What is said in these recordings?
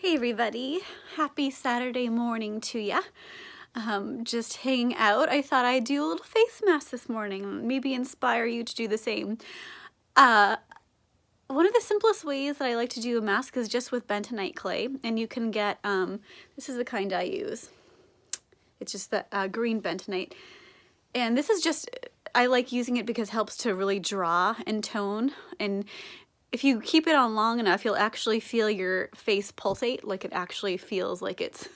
Hey everybody, happy Saturday morning to ya. Just hanging out. I thought I'd do a little face mask this morning, maybe inspire you to do the same. One of the simplest ways that I like to do a mask is just with bentonite clay, and you can get, this is the kind I use. It's just the green bentonite. And this is just, I like using it because it helps to really draw and tone, and if you keep it on long enough, you'll actually feel your face pulsate, like it actually feels like it's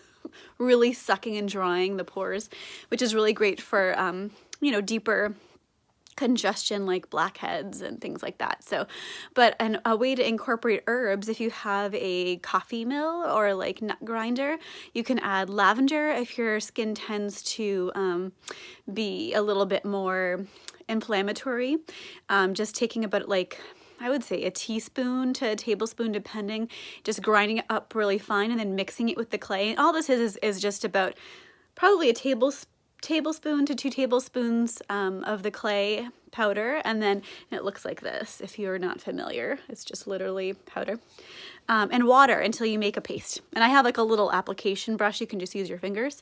really sucking and drawing the pores, which is really great for, you know, deeper congestion like blackheads and things like that. So, but a way to incorporate herbs, if you have a coffee mill or like nut grinder, you can add lavender if your skin tends to be a little bit more inflammatory. Just taking about like, I would say a teaspoon to a tablespoon, depending, just grinding it up really fine and then mixing it with the clay. And all this is just about probably a tablespoon to 2 tablespoons of the clay powder, and then it looks like this. If you're not familiar, it's just literally powder and water until you make a paste. And I have like a little application brush. You can just use your fingers.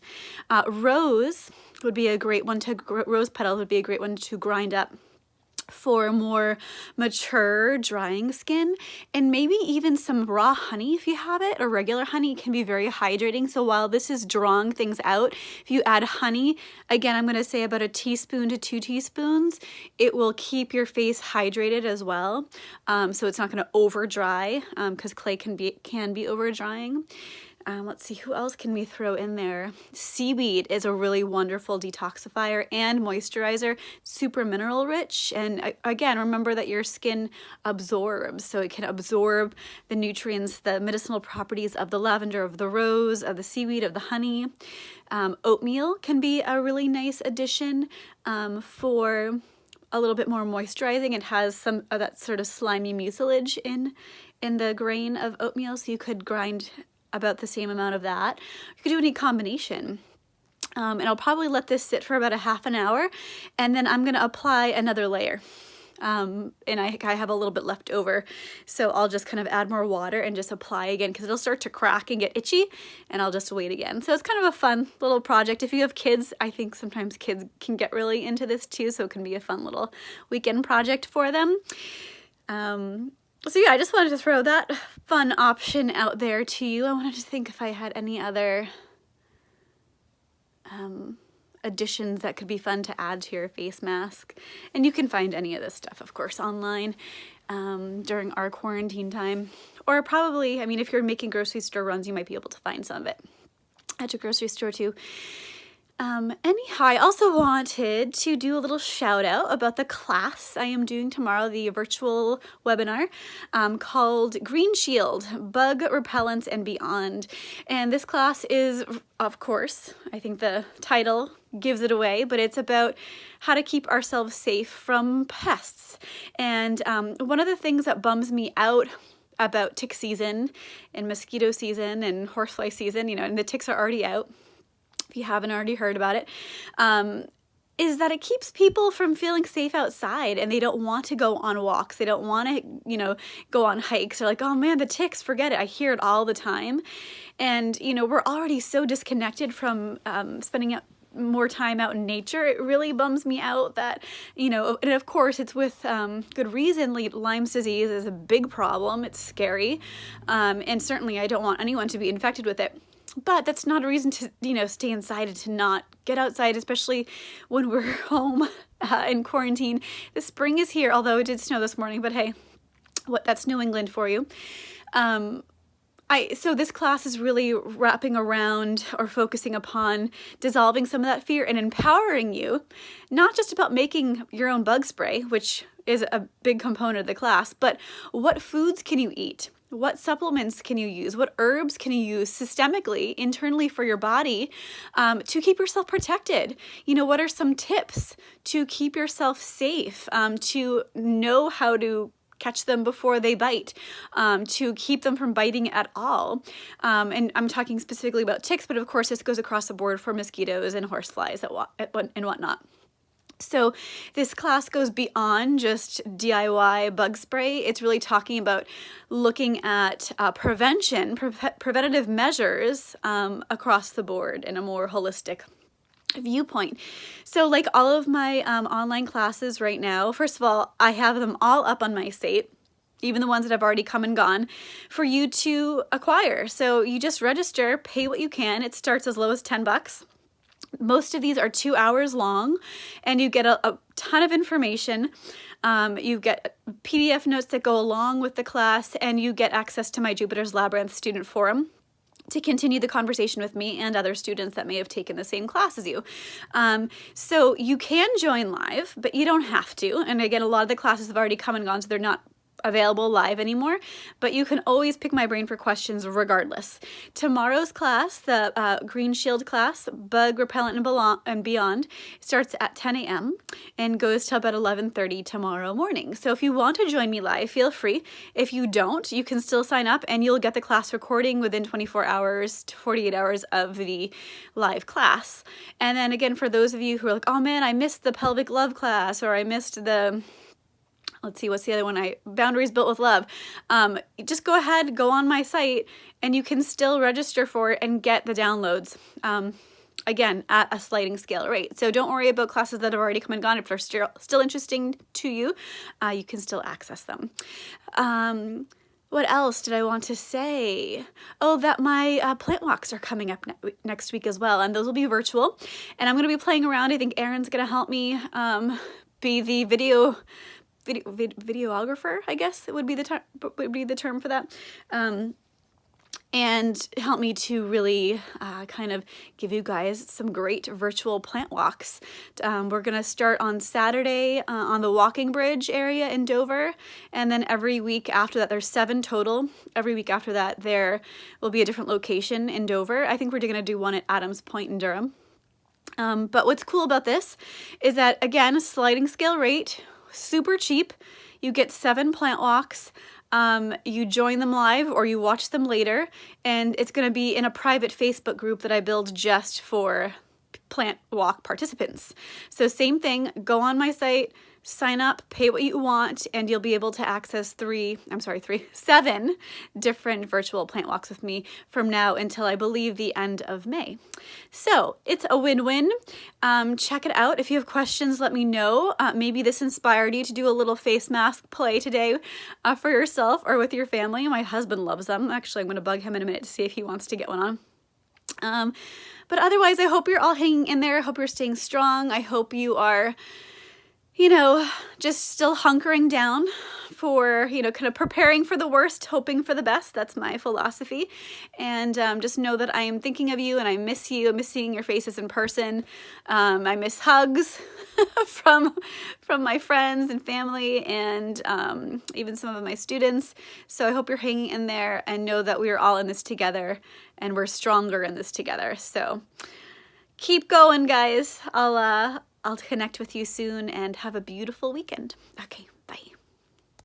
Rose would be a great one to, rose petals would be a great one to grind up for more mature drying skin, and maybe even some raw honey if you have it, or regular honey can be very hydrating. So while this is drawing things out, if you add honey, again, I'm going to say about a teaspoon to 2 teaspoons, it will keep your face hydrated as well. So it's not going to over dry, because clay can be over drying. Let's see, who else can we throw in there? Seaweed is a really wonderful detoxifier and moisturizer, super mineral rich. And again, remember that your skin absorbs, so it can absorb the nutrients, the medicinal properties of the lavender, of the rose, of the seaweed, of the honey. Oatmeal can be a really nice addition for a little bit more moisturizing. It has some of that sort of slimy mucilage in the grain of oatmeal, so you could grind about the same amount of that. You could do any combination. And I'll probably let this sit for about a half an hour, and then I'm gonna apply another layer. And I have a little bit left over, so I'll just kind of add more water and just apply again, because it'll start to crack and get itchy, and I'll just wait again. So it's kind of a fun little project. If you have kids, I think sometimes kids can get really into this too, so it can be a fun little weekend project for them. So yeah, I just wanted to throw that fun option out there to you. I wanted to think if I had any other additions that could be fun to add to your face mask. And you can find any of this stuff, of course, online during our quarantine time. Or probably, I mean, if you're making grocery store runs, you might be able to find some of it at your grocery store too. Anyhow, I also wanted to do a little shout out about the class I am doing tomorrow, the virtual webinar called Green Shield, Bug Repellents and Beyond. And this class is, of course, I think the title gives it away, but it's about how to keep ourselves safe from pests. And one of the things that bums me out about tick season and mosquito season and horsefly season, you know, and the ticks are already out, if you haven't already heard about it, is that it keeps people from feeling safe outside, and they don't want to go on walks. They don't want to, you know, go on hikes. They're like, oh man, the ticks, forget it. I hear it all the time. And, you know, we're already so disconnected from spending more time out in nature. It really bums me out that, you know, and of course it's with good reason. Lyme's disease is a big problem. It's scary. And certainly I don't want anyone to be infected with it. But that's not a reason to, you know, stay inside and to not get outside, especially when we're home in quarantine. The spring is here, although it did snow this morning, but hey, that's New England for you. So this class is really wrapping around or focusing upon dissolving some of that fear and empowering you, not just about making your own bug spray, which is a big component of the class, but what foods can you eat? What supplements can you use? What herbs can you use systemically, internally for your body to keep yourself protected? You know, what are some tips to keep yourself safe, to know how to catch them before they bite, to keep them from biting at all? And I'm talking specifically about ticks, but of course this goes across the board for mosquitoes and horseflies and whatnot. So this class goes beyond just DIY bug spray. It's really talking about looking at preventative measures across the board in a more holistic viewpoint. So like all of my online classes right now, first of all, I have them all up on my site, even the ones that have already come and gone, for you to acquire. So you just register, pay what you can. It starts as low as $10. Most of these are 2 hours long, and you get a ton of information. You get PDF notes that go along with the class, and you get access to my Jupiter's Labyrinth student forum to continue the conversation with me and other students that may have taken the same class as you. So you can join live, but you don't have to. And again, a lot of the classes have already come and gone, so they're not available live anymore, but you can always pick my brain for questions regardless. Tomorrow's class, the Green Shield class, Bug Repellent and Beyond, starts at 10 a.m. and goes till about 11:30 tomorrow morning. So if you want to join me live, feel free. If you don't, you can still sign up and you'll get the class recording within 24 hours to 48 hours of the live class. And then again, for those of you who are like, oh man, I missed the pelvic love class, or I missed the, let's see, what's the other one? Boundaries Built with Love. Just go ahead, go on my site, and you can still register for it and get the downloads. Again, at a sliding scale rate. So don't worry about classes that have already come and gone. If they're still interesting to you, you can still access them. What else did I want to say? Oh, that my plant walks are coming up next week as well, and those will be virtual. And I'm going to be playing around. I think Erin's going to help me be the videographer, I guess it would be the term for that, and help me to really kind of give you guys some great virtual plant walks. We're gonna start on Saturday on the walking bridge area in Dover, and then every week after that, there's 7 total. Every week after that, there will be a different location in Dover. I think we're gonna do one at Adams Point in Durham. But what's cool about this is that, again, sliding scale rate, super cheap. You get 7 plant walks. You join them live or you watch them later, and it's going to be in a private Facebook group that I build just for plant walk participants. So same thing, go on my site, sign up, pay what you want, and you'll be able to access 7 different virtual plant walks with me from now until I believe the end of May. So it's a win-win. Check it out. If you have questions, let me know. Maybe this inspired you to do a little face mask play today for yourself or with your family. My husband loves them. Actually, I'm going to bug him in a minute to see if he wants to get one on. But otherwise, I hope you're all hanging in there. I hope you're staying strong. I hope you are, you know, just still hunkering down for, you know, kind of preparing for the worst, hoping for the best. That's my philosophy. And just know that I am thinking of you and I miss you. I miss seeing your faces in person. I miss hugs from my friends and family and even some of my students. So I hope you're hanging in there and know that we are all in this together and we're stronger in this together. So keep going, guys. I'll connect with you soon and have a beautiful weekend. Okay, bye.